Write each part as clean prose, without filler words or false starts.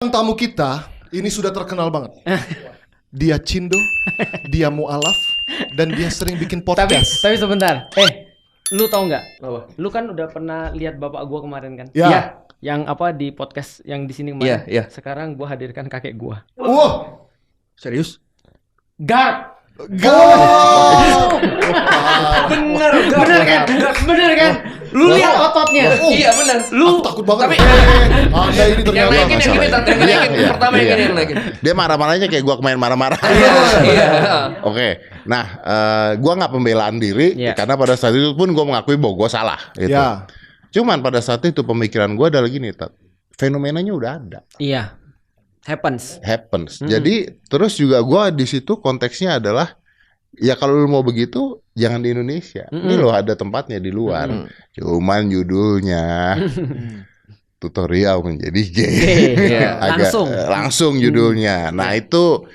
Tamu kita ini sudah terkenal banget. Dia Cindo, dia mualaf, dan dia sering bikin podcast. Tapi sebentar. Lu tau nggak? Lu kan udah pernah lihat bapak gua kemarin kan? Ya. Iya. Yang apa di podcast yang di sini kemarin? Iya. Sekarang gua hadirkan kakek gua. Wah, Serius? Gak. Bener kan? Lu lihat ototnya. Iya bener. Aku takut banget. Tapi Anda ini ternyata yang naikin yang gini, masalah. yang naikin pertama yang gini yang naikin. Dia marah-marahnya kayak gua kemarin marah-marah. Iya. Oke, nah gua nggak pembelaan diri Iya. karena pada saat itu pun gua mengakui bahwa gua salah. Gitu. Ya. Cuman pada saat itu pemikiran gua adalah gini, Tat. Fenomenanya udah ada, Iya. Happens. Jadi terus juga gua di situ konteksnya adalah ya kalau lu mau begitu jangan di Indonesia. Ini loh ada tempatnya di luar. Cuman judulnya tutorial menjadi gay. Iya. Agak Langsung. langsung judulnya. Nah, itu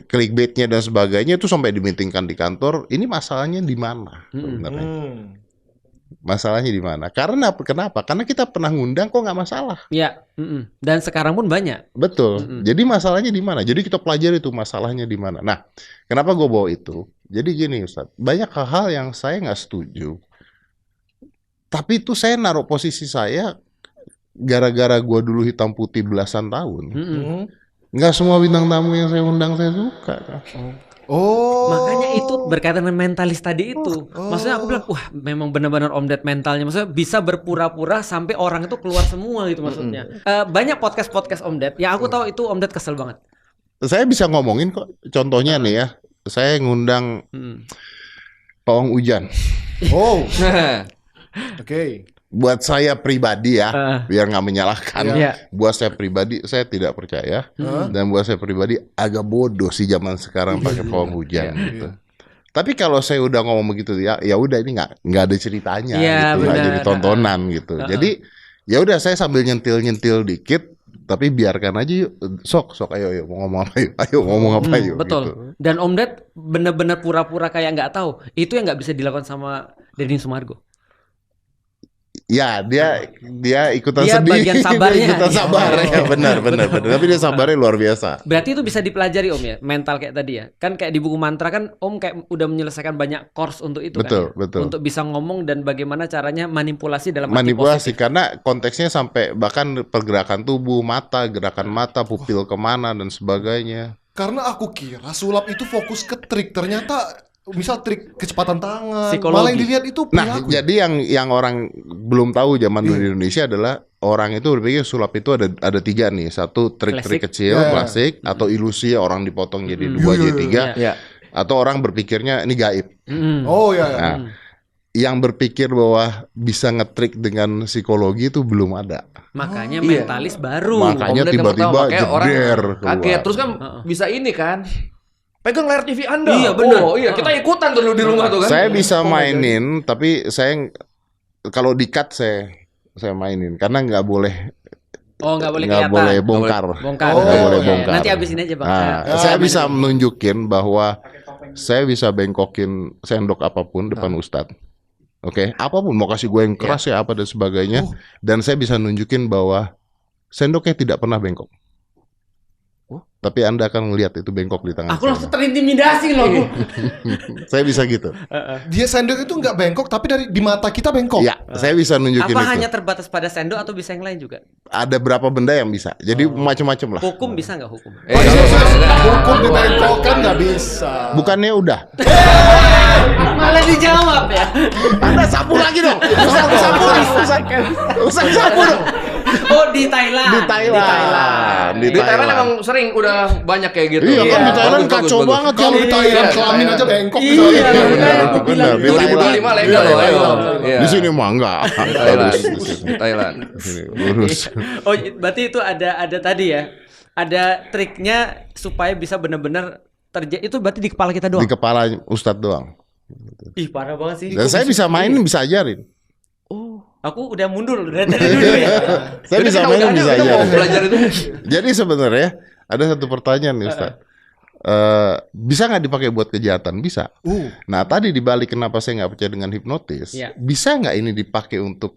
clickbaitnya dan sebagainya itu sampai dimeetingkan di kantor. Ini masalahnya di mana sebenarnya? Masalahnya di mana? Karena kenapa? Karena kita pernah ngundang kok nggak masalah. Iya. Dan sekarang pun banyak. Betul. Jadi masalahnya di mana? Jadi kita pelajari itu masalahnya di mana. Nah, kenapa gue bawa itu? Jadi gini, Ustadz, banyak hal yang saya nggak setuju. Tapi itu saya naruh posisi saya gara-gara gue dulu hitam putih belasan tahun. Nggak semua bintang tamu yang saya undang saya suka. Oh. Makanya itu berkaitan dengan mentalis tadi itu. Maksudnya aku bilang, wah memang benar-benar Om Ded mentalnya. Maksudnya bisa berpura-pura sampai orang itu keluar semua gitu maksudnya. Banyak podcast Om Ded. Ya aku tahu itu Om Ded kesel banget. Saya bisa ngomongin kok. Contohnya nih ya, saya ngundang Pawang Hujan. Oh. Oke. Buat saya pribadi ya, biar nggak menyalahkan. Iya. Buat saya pribadi, saya tidak percaya. Dan buat saya pribadi, agak bodoh sih zaman sekarang pakai pawang hujan gitu. Tapi kalau saya udah ngomong begitu ya udah ini nggak ada ceritanya gitu, nggak jadi tontonan gitu. Jadi ya udah saya sambil nyentil dikit, tapi biarkan aja yuk. Sok ayo mau ngomong apa yuk, ayo ngomong apa yuk. Betul. Gitu. Dan Om Ded benar-benar pura-pura kayak nggak tahu. Itu yang nggak bisa dilakukan sama Deddy Sumargo. Ya dia ikutan Dia sedih. bagian sabarnya. Dia ikutan sabar ya, benar. Tapi dia sabarnya luar biasa. Berarti itu bisa dipelajari Om ya, mental kayak tadi ya. Kan kayak di buku mantra kan Om kayak udah menyelesaikan banyak course untuk itu Betul, kan. Ya? betul. Untuk bisa ngomong dan bagaimana caranya manipulasi dalam arti Manipulasi positif. karena konteksnya sampai bahkan pergerakan tubuh, gerakan mata, pupil kemana dan sebagainya. Karena aku kira sulap itu fokus ke trik. Ternyata misal trik kecepatan tangan. Psikologi. Malah yang dilihat itu Nah, perilaku. jadi yang orang belum tahu zaman dulu di Indonesia adalah orang itu berpikir sulap itu ada tiga nih. Satu trik-trik Klasik. kecil, klasik, atau ilusi orang dipotong jadi dua, jadi tiga. Iya. Atau orang berpikirnya ini gaib. Oh ya. Nah, yang berpikir bahwa bisa ngetrik dengan psikologi itu belum ada. Makanya mentalis baru. Makanya Om Ded yang tiba-tiba pertama, makanya orang jeder kaget. keluar. Terus kan bisa ini kan, pegang layar TV Anda. Iya, bener. Oh iya, kita ikutan dulu di rumah tuh kan. Saya bisa mainin, tapi saya kalau di-cut saya mainin karena nggak boleh Oh, nggak boleh nggak kelihatan. boleh bongkar. Bongkar. Nggak boleh Iya. bongkar. Nanti habisin aja Bang. Nah, saya bisa menunjukin bahwa saya bisa bengkokin sendok apapun depan Ustadz. Oke, apapun mau kasih gue yang keras ya apa dan sebagainya, dan saya bisa nunjukin bahwa sendoknya tidak pernah bengkok. Tapi Anda akan melihat itu bengkok di tangan Aku saya. langsung terintimidasi loh. Saya bisa gitu. Dia sendok itu nggak bengkok, tapi di mata kita bengkok. Ya, saya bisa nunjukin Apa itu. hanya terbatas pada sendok atau bisa yang lain juga? Ada berapa benda yang bisa. Jadi macam-macam lah. Hukum bisa nggak hukum? Hukum dibengkokkan nggak bisa. Bukannya udah. Malah dijawab ya. Anda sapu lagi dong. Usah sapu dong. Oh di Thailand. Di Thailand. Di Thailand emang sering udah banyak kayak gitu. Iya kan di Thailand Bagus, kacau bagus. banget Kalau kan. di Thailand kelamin aja bengkok. Iya, misalnya. Benar. Di 2025 legal loh. Ayo. Iya. Di sini mah enggak. Di Thailand. Harus Di Thailand. di sini lurus. Oh berarti itu ada tadi ya. Ada triknya supaya bisa benar-benar terjadi. Itu berarti di kepala kita Di doang. kepala Ustadz doang. Ih parah banget sih. Dan saya bisa mainin, bisa ajarin. Oh aku udah mundur dari tadi dulu ya. Saya bisa Kita mainin, bisa kita mau ajarin. belajar itu. Jadi sebenarnya ada satu pertanyaan nih Ustadz. Bisa nggak dipakai buat kejahatan? Bisa. Nah tadi dibalik kenapa saya nggak percaya dengan hipnotis, Iya. bisa nggak ini dipakai untuk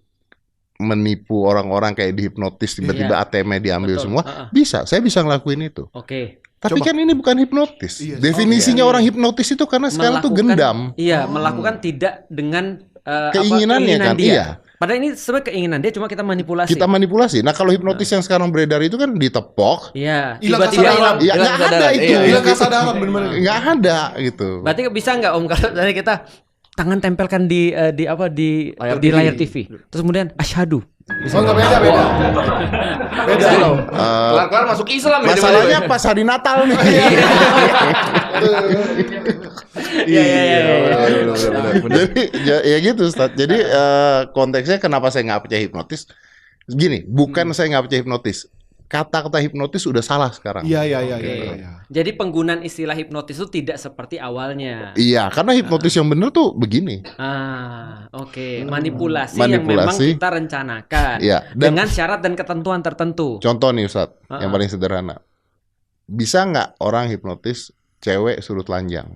menipu orang-orang kayak dihipnotis tiba-tiba ATM-nya diambil Betul. semua, bisa. Saya bisa ngelakuin itu. Oke. Tapi kan ini bukan hipnotis. Iya. Definisinya orang hipnotis itu karena sekarang tuh gendam. Iya, melakukan tidak dengan Keinginannya keinginan kan, dia. iya. Padahal ini sebenarnya keinginan dia, cuma kita manipulasi. Kita manipulasi. Nah, kalau hipnotis yang sekarang beredar itu kan ditepok. Iya, Hilang tiba-tiba kesadaran. hilang. Ya nggak ada itu. Hilang kesadaran bener-bener. Nggak ada gitu. Berarti bisa nggak Om kalau dari kita tangan tempelkan di layar TV. Terus kemudian asyhadu. Oh nggak beda. Beda loh. Kelar-kelar masuk Islam ya. Masalahnya pas hari Natal nih. Iya. Jadi ya gitu Ustaz. Jadi konteksnya kenapa saya nggak percaya hipnotis? Gini, bukan saya nggak percaya hipnotis. Kata-kata hipnotis udah salah sekarang. Iya. Jadi penggunaan istilah hipnotis itu tidak seperti awalnya. Iya, karena hipnotis yang bener tuh begini. Oke. Manipulasi yang memang Manipulasi. kita rencanakan Iya, dan- dengan syarat dan ketentuan tertentu. Contoh nih Ustaz, yang paling sederhana. Bisa nggak orang hipnotis cewek suruh telanjang?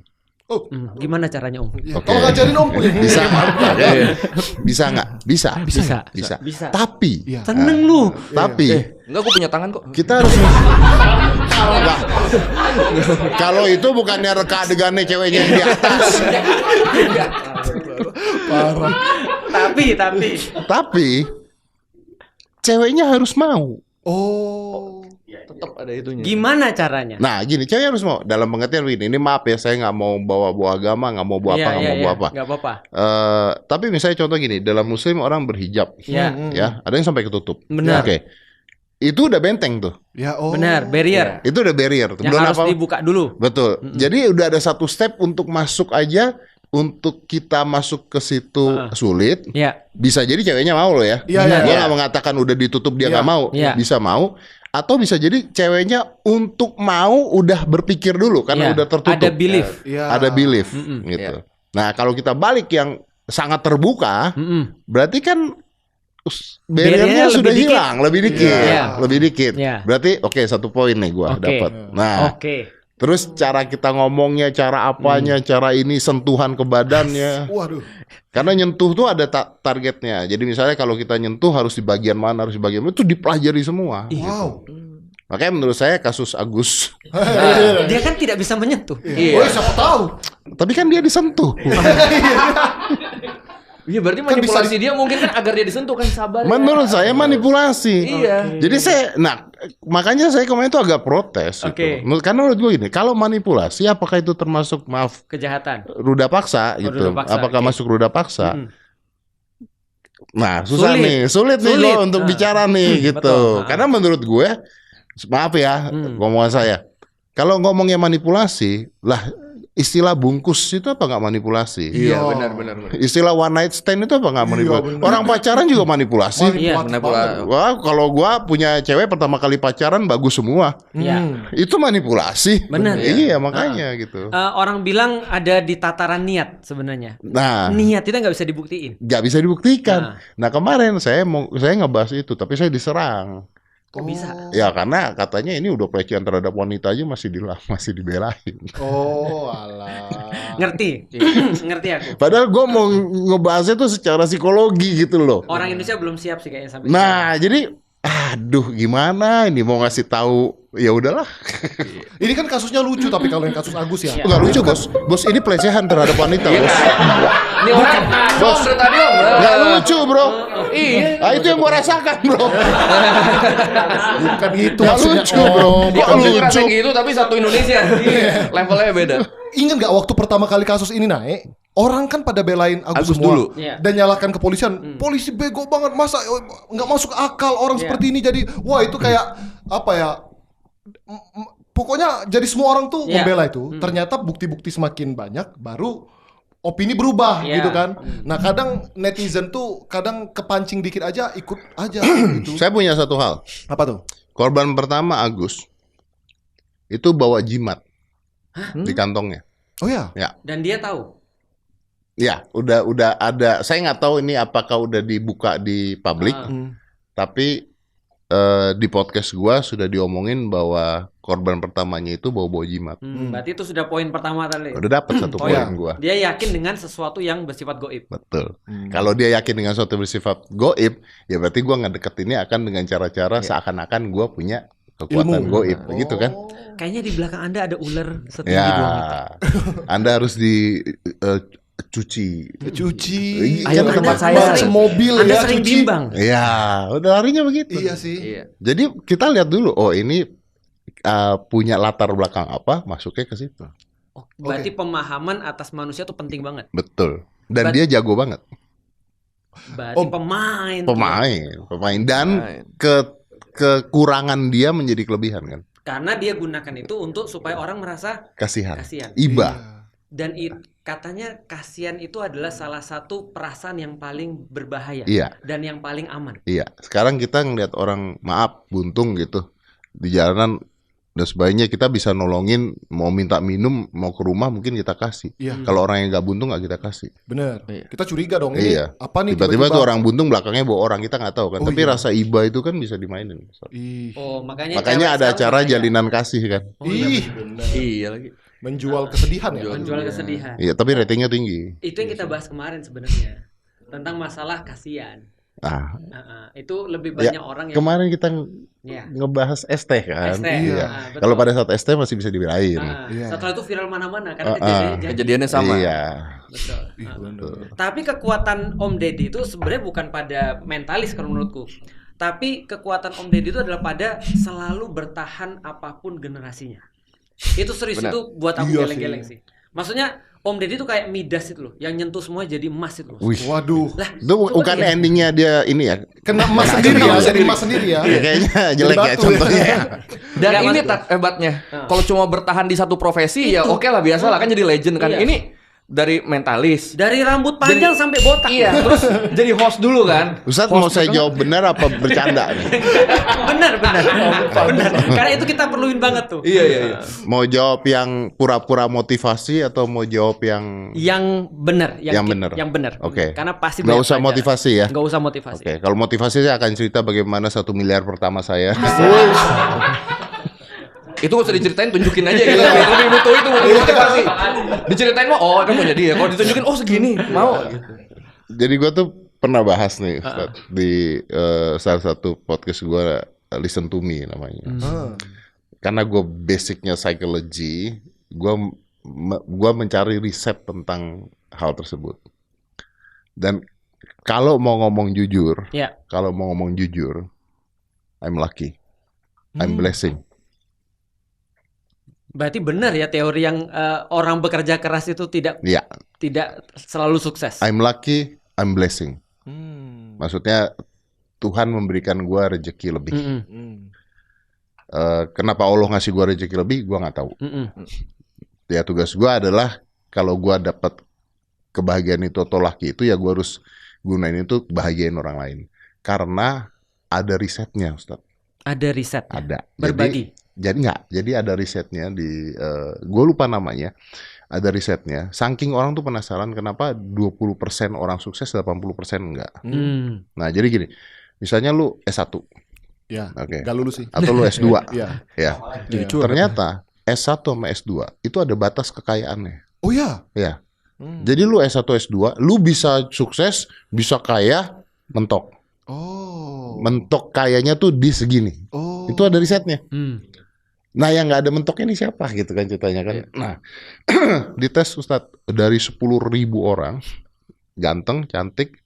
Gimana caranya Om? Oke. Tolong ajarin Om. Bisa nggak? Bisa nggak? Bisa. Bisa. Tapi, Iya. Seneng lu. tapi Enggak, gue punya tangan kok. kita harus Enggak. Kalau itu bukannya reka adegannya ceweknya yang di atas. Parah. Tapi Ceweknya harus mau. Oh. Tetap ada itunya. gimana caranya? Nah, gini, cewek harus mau. Dalam pengertian ini maaf ya, saya nggak mau bawa agama, nggak mau bawa apa, nggak mau bawa apa. Nggak apa-apa. Tapi misalnya contoh gini, dalam Muslim orang berhijab, Iya. ya, ada yang sampai ketutup. Benar. Oke, itu udah benteng tuh, Ya oh. Benar, barrier. itu udah barrier. Yang harus dibuka dulu. Betul. Jadi udah ada satu step untuk masuk aja. Untuk kita masuk ke situ sulit. Ya. Bisa jadi ceweknya mau loh ya. Iya. Gua nggak mengatakan udah ditutup dia nggak mau. Iya. Bisa mau. Atau bisa jadi ceweknya untuk mau udah berpikir dulu karena Iya. udah tertutup. Ada belief. Iya. Ada belief gitu. Nah kalau kita balik yang sangat terbuka, berarti kan Barriernya barriernya sudah lebih dikit. hilang, lebih dikit, Iya. lebih dikit. Iya. Berarti oke, 1 poin nih gua Oke. dapat. Nah, Oke. terus cara kita ngomongnya, cara apanya, cara ini sentuhan ke badannya. Waduh. Karena nyentuh tuh ada targetnya. Jadi misalnya kalau kita nyentuh harus di bagian mana, harus di bagian mana, itu dipelajari semua. Wow. Makanya menurut saya kasus Agus, Dia kan tidak bisa menyentuh. Oh, siapa tahu? tapi kan dia disentuh. Iya, berarti Kan bisa manipulasi dia mungkin kan agar dia disentuh kan, sabar. ya. Menurut saya manipulasi. Iya. Jadi makanya saya kemarin itu agak protes. Oke. Gitu. Karena menurut gue gini, kalau manipulasi apakah itu termasuk Kejahatan. ruda paksa gitu? ruda paksa, Apakah oke. masuk ruda paksa? Nah, sulit nih Sulit. gue untuk bicara nih gitu. Betul. Karena menurut gue, maaf ya, ngomongan saya. Kalau ngomongnya manipulasi, lah istilah bungkus itu apa nggak manipulasi? Iya, benar. Istilah one night stand itu apa nggak manipulasi? benar. Orang pacaran juga manipulasi. Iya. Manipulasi. Wah, kalau gua punya cewek pertama kali pacaran bagus semua. Ya. Itu manipulasi. Benar. Iya, makanya gitu. Orang bilang ada di tataran niat sebenarnya. Nah, Niat itu nggak bisa dibuktiin. nggak bisa dibuktikan. Nah, kemarin saya ngebahas itu, tapi saya diserang. Kok bisa? Ya karena katanya ini udah pelecehan terhadap wanita aja masih dibelain. Oh, alah. Ngerti? Ngerti aku. Padahal gue mau ngebahasnya tuh secara psikologi gitu loh. Orang Indonesia belum siap sih kayaknya sampai Nah, jadi aduh gimana ini mau ngasih tahu, ya udahlah. Ini kan kasusnya lucu, tapi kalau yang kasus Agus ya. Enggak lucu, Bos. Bos ini pelecehan terhadap wanita, Bos. Ini orang bos dari tadi, Om. Enggak lucu, Bro. Iya. Ah, itu yang gua rasakan, Bro. Bukan gitu Nggak maksudnya. lucu, Bro. Oh, Ya, Om Lucu. juga ngerasain gitu tapi satu Indonesia. Levelnya beda. Ingat nggak waktu pertama kali kasus ini naik, orang kan pada belain Agus, Agus semua dulu. Iya. dan nyalakan kepolisian. Polisi bego banget, masa nggak masuk akal orang Iya. seperti ini jadi, wah itu kayak apa ya? Pokoknya jadi semua orang tuh Iya. membela itu. Ternyata bukti-bukti semakin banyak, baru opini berubah Iya. gitu kan. Nah kadang netizen tuh kadang kepancing dikit aja ikut aja gitu. Saya punya satu hal. Apa tuh? Korban pertama Agus itu bawa jimat di kantongnya. Oh ya. Ya. Dan dia tahu. Ya, udah ada. Saya nggak tahu ini apakah udah dibuka di publik, tapi di podcast gua sudah diomongin bahwa korban pertamanya itu bawa jimat. Berarti itu sudah poin pertama tadi. Udah dapat satu poin gua. Dia yakin dengan sesuatu yang bersifat goib. Betul. Kalau dia yakin dengan sesuatu bersifat goib, ya berarti gua ngedeketinnya akan dengan cara-cara seakan-akan gua punya kekuatan goib, begitu kan? Kayaknya di belakang Anda ada ular setinggi 2 meter. Anda harus cuci. Ayo ke tempat saya. Mobil Anda ya, sering cuci. bimbang. Ya, udah larinya begitu. Iya sih. Iya. Jadi kita lihat dulu, ini punya latar belakang apa, masuknya ke situ. Oh, berarti pemahaman atas manusia tuh penting banget. Betul. Dan dia jago banget. Berarti Pemain dan kekurangan dia menjadi kelebihan kan. karena dia gunakan itu untuk supaya orang merasa Kasihan. Iya. Iba. Dan katanya kasihan itu adalah salah satu perasaan yang paling berbahaya Iya. dan yang paling aman. Iya. Sekarang kita ngeliat orang buntung gitu di jalanan, dan sebaiknya kita bisa nolongin, mau minta minum, mau ke rumah mungkin kita kasih. Iya. Kalau orang yang nggak buntung nggak kita kasih. Bener. Iya. Kita curiga dong. Ini Iya. apa nih Tiba-tiba tuh orang buntung belakangnya bawa orang, kita nggak tahu kan. Oh, Tapi iya. rasa iba itu kan bisa dimainin. Ih. Oh, makanya Makanya cewek ada sekarang acara banyak. jalinan kasih kan. Oh, iya, Ih. bener. Iya lagi. Menjual kesedihan ya. Menjual kesedihan. Iya, tapi ratingnya tinggi. Itu yang kita bahas kemarin sebenarnya tentang masalah kasihan. Itu lebih banyak orang yang Kemarin kita ya. ngebahas ST kan. ST, Iya. betul. Kalau pada saat ST masih bisa dibelain. Iya. Setelah itu viral mana-mana karena Kejadiannya sama. Iya. Betul. Ih, bener. Tapi kekuatan Om Deddy itu sebenarnya bukan pada mentalis kalau menurutku. Tapi kekuatan Om Deddy itu adalah pada selalu bertahan apapun generasinya. Itu serius, Benar. itu buat aku Iya geleng-geleng sih. Maksudnya Om Deddy itu kayak Midas itu loh, yang nyentuh semua jadi emas itu loh. Wih. Waduh. Lah, Itu coba bukan lihat. endingnya dia ini ya. Kena emas sendiri ya, jadi emas sendiri ya. Iya, kayaknya jelek ya batu ya. contohnya ya. Dan Nggak, ini maksud- hebatnya. Kalau cuma bertahan di satu profesi ya oke lah, biasa lah kan jadi legend kan. Iya. Ini dari mentalis. Dari rambut panjang sampai botak. Iya, terus jadi host dulu kan. Ustadz mau saya jawab benar apa bercanda nih? benar. Karena itu kita perluin banget tuh. Iya. Mau jawab yang pura-pura motivasi atau mau jawab yang Yang benar, Yang benar. Yang benar. Oke. Karena pasti nggak banyak usah pelajaran. motivasi ya? Nggak usah motivasi. Oke, kalau motivasi saya akan cerita bagaimana 1 miliar pertama saya. Itu gak usah diceritain, tunjukin aja gitu. Lebih butuh itu motivasi. Diceritain mah oh kan mau jadi ya. Kalau ditunjukin oh segini, mau. Jadi gue tuh pernah bahas nih Ustadz, di salah satu podcast gue, Listen to Me namanya. Karena gue basicnya psychology, gue mencari riset tentang hal tersebut. Dan kalau mau ngomong jujur, Ya. I'm lucky, I'm blessing. Berarti benar ya teori yang orang bekerja keras itu tidak Ya, selalu sukses. I'm lucky, I'm blessing. Maksudnya Tuhan memberikan gue rezeki lebih. Kenapa Allah ngasih gue rezeki lebih, gue nggak tahu. Ya tugas gue adalah kalau gue dapat kebahagiaan itu atau laki itu, ya gue harus gunain itu bahagiain orang lain. Karena ada risetnya, Ustaz. Ada riset. Ada. Berbagi. Jadi ada risetnya di, gue lupa namanya. Ada risetnya. Saking orang tuh penasaran kenapa 20% orang sukses, 80% enggak. Nah jadi gini, misalnya lu S1. Ya. Oke. Gak lulus sih. Atau lu S2. Iya. Ya. Ternyata S1 sama S2 itu ada batas kekayaannya. Oh ya. Ya. Jadi lu S1 S2, lu bisa sukses, bisa kaya, mentok. Oh. Mentok kayanya tuh di segini. Oh. Itu ada risetnya. Nah, yang nggak ada mentoknya ini siapa gitu kan ceritanya kan. Nah, dites Ustadz dari 10.000 orang, ganteng, cantik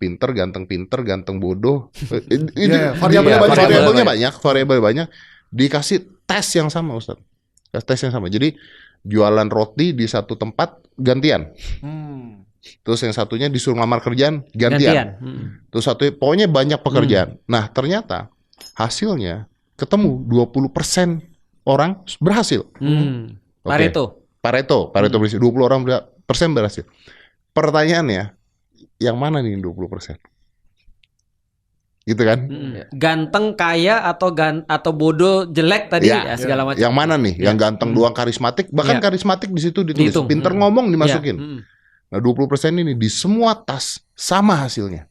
pinter, ganteng pinter, ganteng bodoh. Variabelnya banyak. Dikasih tes yang sama Ustadz. Tes yang sama. Jadi jualan roti di satu tempat gantian. Terus yang satunya disuruh ngelamar kerjaan gantian. Terus satu pokoknya banyak pekerjaan. Nah, ternyata hasilnya ketemu 20% orang berhasil. Pareto berhasil. 20 orang persen berhasil. Pertanyaannya, yang mana nih 20%? Gitu kan? Ganteng, kaya atau bodoh, jelek tadi ya segala macam. Yang mana nih? Yang ganteng doang karismatik, bahkan karismatik di situ ditulis. Dihitung. Pinter ngomong dimasukin. Nah, 20% ini di semua tas sama hasilnya.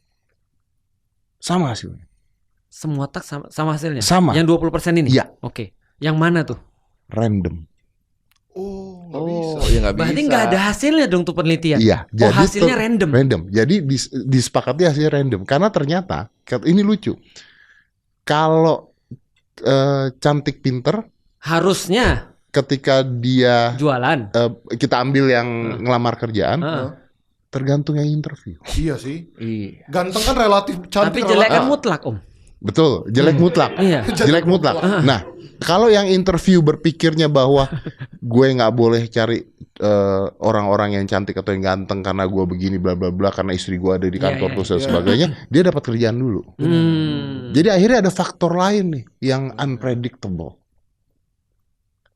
Semua tak sama hasilnya? Sama. Yang 20% ini? Iya. Oke. Yang mana tuh? Random. Nggak bisa. ya nggak bisa. Berarti nggak ada hasilnya dong tuh penelitian? Iya. Oh, hasilnya tuh random? Random. Jadi disepakati hasilnya random. Karena ternyata, ini lucu. Kalau cantik pinter, Harusnya ketika dia jualan. kita ambil yang ngelamar kerjaan, tergantung yang interview. Iya sih. Iya. Ganteng kan relatif, Tapi cantik jelek kan relatif. mutlak Om. Betul, jelek mutlak. Iya. Jelek mutlak. Nah, kalau yang interview berpikirnya bahwa gue nggak boleh cari orang-orang yang cantik atau yang ganteng karena gue begini bla bla bla karena istri gue ada di kantor terus dan sebagainya, dia dapat kerjaan dulu. Jadi akhirnya ada faktor lain nih yang unpredictable.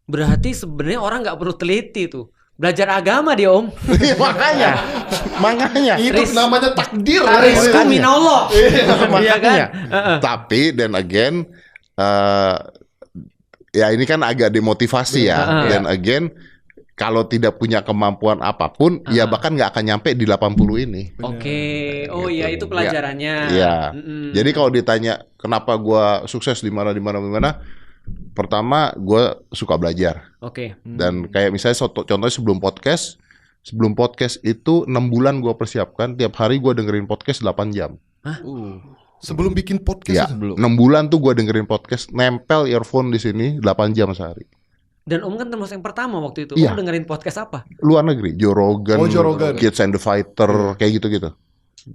Berarti sebenarnya orang nggak perlu teliti tuh. Belajar agama dia Om. Makanya. Itu namanya takdir. Rizku minallah. Iya kan? Tapi dan again ya ini kan agak demotivasi ya. Dan again kalau tidak punya kemampuan apapun ya bahkan nggak akan nyampe di 80 ini. Oke. Oh iya itu pelajarannya. Iya. Jadi kalau ditanya kenapa gua sukses di mana. Pertama, gue suka belajar. Oke. Dan kayak misalnya contohnya sebelum podcast itu 6 bulan gue persiapkan. Tiap hari gue dengerin podcast 8 jam. Sebelum bikin podcast Ya, itu? 6 bulan tuh gue dengerin podcast. Nempel earphone di sini 8 jam sehari. Dan Om kan termasuk yang pertama waktu itu. Iya. Om dengerin podcast apa? Luar negeri, Joe Rogan, Joe Rogan. Kids and the Fighter, kayak gitu-gitu.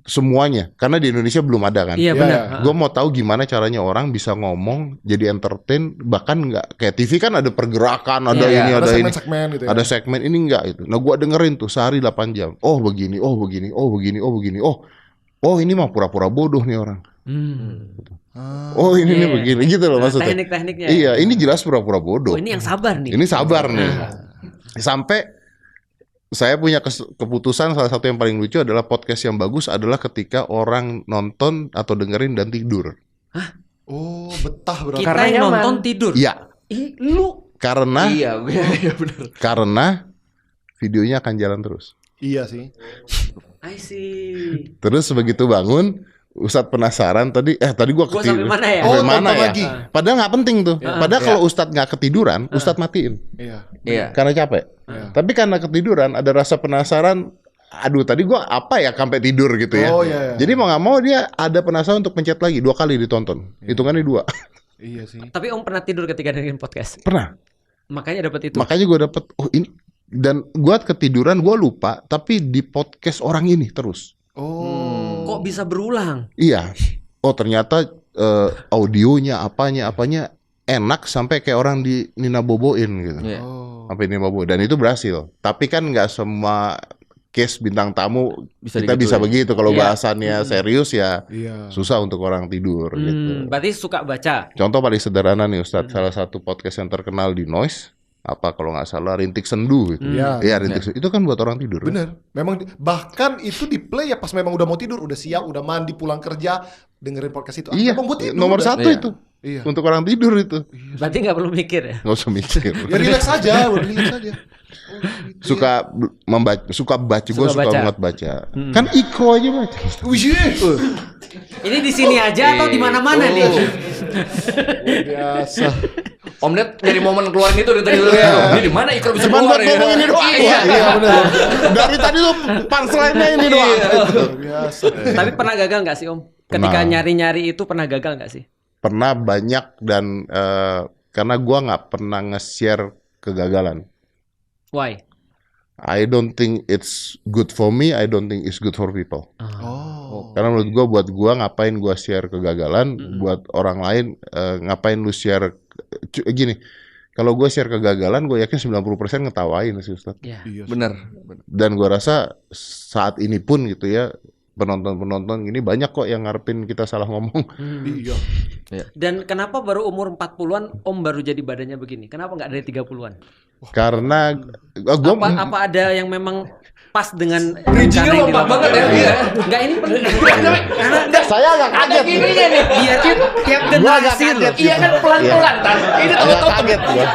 Semuanya, karena di Indonesia belum ada kan. Iya benar. Gue mau tahu gimana caranya orang bisa ngomong jadi entertain, bahkan nggak kayak TV kan ada pergerakan, ada ini, Ada ada ini, segmen-segmen gitu ya. ada segmen ini enggak itu. Nah gue dengerin tuh sehari 8 jam. Oh begini, oh begini, oh begini, oh begini, oh ini mah pura-pura bodoh nih orang. Oh ini nih begini gitu loh maksudnya. Teknik-tekniknya. Iya, ini jelas pura-pura bodoh. Oh ini yang sabar nih. Ini sabar nih. Sampai saya punya keputusan salah satu yang paling lucu adalah podcast yang bagus adalah ketika orang nonton atau dengerin dan tidur. Oh, betah berarti. Kita yang nonton tidur. Iya. Ih, lu. Karena Iya benar. karena videonya akan jalan terus. Iya sih. I see. Terus begitu bangun, Ustadz penasaran tadi gua Gua ketiduran. sampai mana ya? Sampai Oh, mana tonton ya? lagi. Padahal nggak penting tuh. Padahal kalau Ustadz nggak ketiduran, Ustadz matiin. Iya. Karena capek. Tapi karena ketiduran ada rasa penasaran. Aduh tadi gua apa ya sampai tidur gitu ya. Oh, iya. Jadi mau nggak mau dia ada penasaran untuk pencet lagi 2 kali ditonton. Hitungannya 2. Iya sih. Tapi Om pernah tidur ketika dengerin podcast. Pernah. Makanya dapat itu. Makanya gue dapet ini dan gua ketiduran gua lupa tapi di podcast orang ini terus. Oh. Kok bisa berulang? Iya. Oh ternyata audionya apanya enak sampai kayak orang di Nina Boboin gitu. Iya. Oh. Sampai Nina Boboin dan itu berhasil. Tapi kan nggak semua case bintang tamu kita bisa begitu. Kalau Iya. bahasannya serius ya Iya. susah untuk orang tidur gitu. Berarti suka baca. Contoh paling sederhana nih Ustadz, salah satu podcast yang terkenal di Noise apa kalau nggak salah Rintik Sendu gitu. Iya. Iya Rintik Sendu. Itu kan buat orang tidur. Kan? Bener. Memang bahkan itu di play ya pas memang udah mau tidur, udah siap, udah mandi, pulang kerja, dengerin podcast itu. Iya. Memang buat tidur Nomor udah. 1 Iya. itu. Iya. Untuk orang tidur itu. Berarti nggak perlu mikir ya? Nggak usah mikir. Ya relax aja, udah relax aja. Oh, gitu. Suka membaca, suka baca, gue suka baca. banget baca. Kan Iko aja baca. Wih, Ini di sini aja atau di mana-mana nih? biasa. Om Ded nyari momen keluarin itu dari tadi dulu ya. Ini di mana Ikro bisa Cuman keluar buat ngomong ini doang. Iya. Iya benar. Dari tadi tuh punchline-nya ini doang. Biasa. Tapi pernah gagal nggak sih Om? Ketika Pernah. nyari-nyari itu pernah gagal nggak sih? Pernah banyak dan karena gue nggak pernah nge-share kegagalan. Why? I don't think it's good for me. I don't think it's good for people. Oh. Karena menurut gue ngapain gue share kegagalan buat orang lain, ngapain lu share gini. Kalau gue share kegagalan, gue yakin 90% ngetawain sih Ustaz. Ya. Iya. Bener. Dan gue rasa saat ini pun gitu ya, penonton-penonton ini banyak kok yang ngarepin kita salah ngomong. Iya. Dan kenapa baru umur 40-an Om baru jadi badannya begini? Kenapa nggak dari 30-an? Karena gue Apa ada yang memang pas dengan Bridging-nya rencana yang lompat dilakukan? banget ya. Iya. Enggak ini karena saya agak kaget. Ininya nih. biar tiap generasi loh. Iya kan pelan-pelan kan. Ini tahu-tahu kaget gua.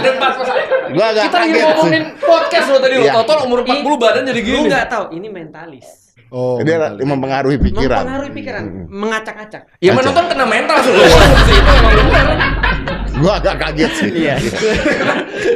Gua agak Kita lagi kaget. ngomongin podcast lo tadi lo. Iya. Total umur 40 badan jadi Lu gini. nggak tahu ini mentalis. Oh, Dia mempengaruhi pikiran. Mempengaruhi pikiran, mengacak-acak. Ya menonton kena mental semua. Itu emang benar. Gua agak kaget sih. Iya.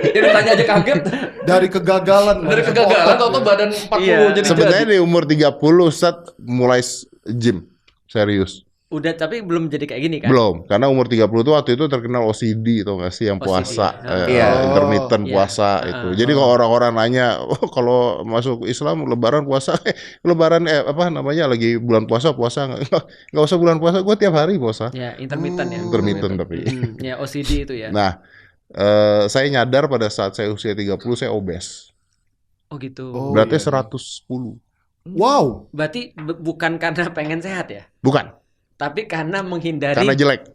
Jadi tanya aja kaget. Dari kegagalan. Dari kegagalan tau badan 40 Iya. jadi Sebenarnya di umur 30 Ustaz mulai gym serius. Udah tapi belum jadi kayak gini kan? Belum, karena umur 30 tuh waktu itu terkenal OCD tau gak sih yang OCD, puasa, Iya. intermittent Iya. puasa itu. Jadi kalau orang-orang nanya, oh kalau masuk Islam lebaran puasa, lebaran apa namanya lagi bulan puasa nggak usah bulan puasa, gue tiap hari puasa. Ya, intermittent ya. Intermittent tapi. Ya OCD itu ya. Nah, saya nyadar pada saat saya usia 30 saya obes. Oh gitu. Oh, Berarti iya. 110. Wow. Berarti bukan karena pengen sehat ya, Bukan, tapi karena menghindari. karena jelek.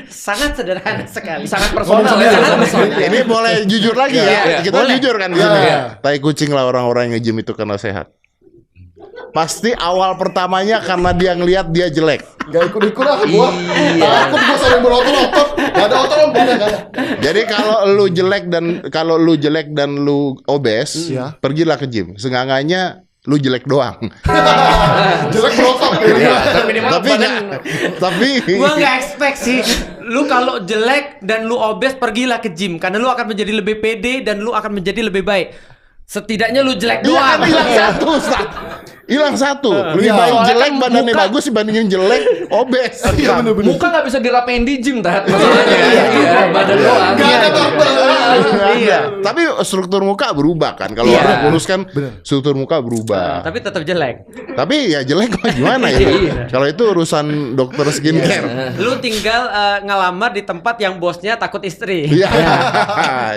Sangat sederhana sekali. sangat personal ya. Sangat personal. Ini boleh jujur lagi ya. Iya, Kita boleh. jujur kan di Iya. sini. Iya. Tai kucing lah orang-orang yang nge-gym itu karena sehat. Pasti awal pertamanya karena dia ngelihat dia jelek. Gak ikut-ikut lah gua. Takut gua sering berotot-otot. Gak ada otot gak ada. Jadi kalau lu jelek dan lu obes, Iya. pergilah ke gym. Seenggaknya lu jelek doang. Jelek berotot. Dan minimal tapi badan tapi Gua nggak expect sih. Lu kalau jelek dan lu obes pergilah ke gym karena lu akan menjadi lebih pede dan lu akan menjadi lebih baik. Setidaknya lu jelek Iya kan doang. hilang satu, Ustaz. Hilang satu. Lebih Iya. baik Soalnya jelek kan badannya muka- bagus dibandingin jelek obes. Iya bener-bener. muka nggak bisa dirapein di gym Tat masalahnya. Iya, badan doang. Gak ada barbel. Iya. Tapi struktur muka berubah kan. Kalau Iya. orang kurus kan struktur muka berubah. Tapi tetap jelek. Tapi ya jelek mah gimana ya? Iya. Kalau itu urusan dokter skincare. Lu tinggal ngelamar di tempat yang bosnya takut istri. Iya.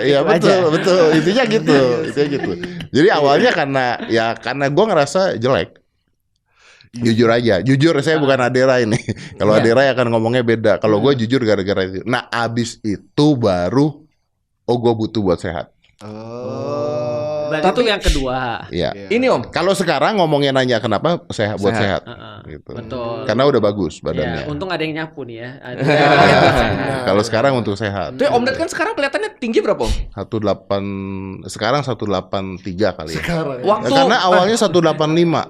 Iya Itu betul. Intinya gitu. Jadi awalnya karena gue ngerasa jelek. Jujur aja, saya bukan Adera ini. Kalau Adera akan ngomongnya beda. Kalau gue jujur gara-gara itu. Nah abis itu baru, gue butuh buat sehat. Berarti itu yang kedua. Iya. Ini Om, Kalau sekarang ngomongnya nanya kenapa sehat buat sehat, gitu. Betul. Karena udah bagus Ya, badannya. untung ada yang nyapu nih ya. Kalau sekarang untuk sehat. tuh Om Ded kan sekarang kelihatannya tinggi berapa Om? 18 sekarang 183 kali ya. Sekarang. Waktu Karena awalnya 185.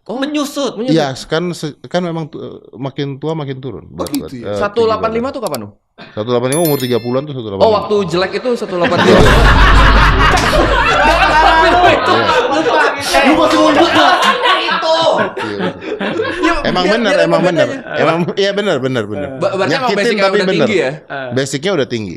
Menyusut. Iya, kan memang makin tua makin turun. Oh, gitu ya? 185 tuh kapan Om? 185 umur 30-an tuh 185. Oh, waktu jelek itu 185. Lu masih mau ikut gak? Emang benar. Iya benar. Berarti emang basicnya udah tinggi ya? Basicnya udah tinggi.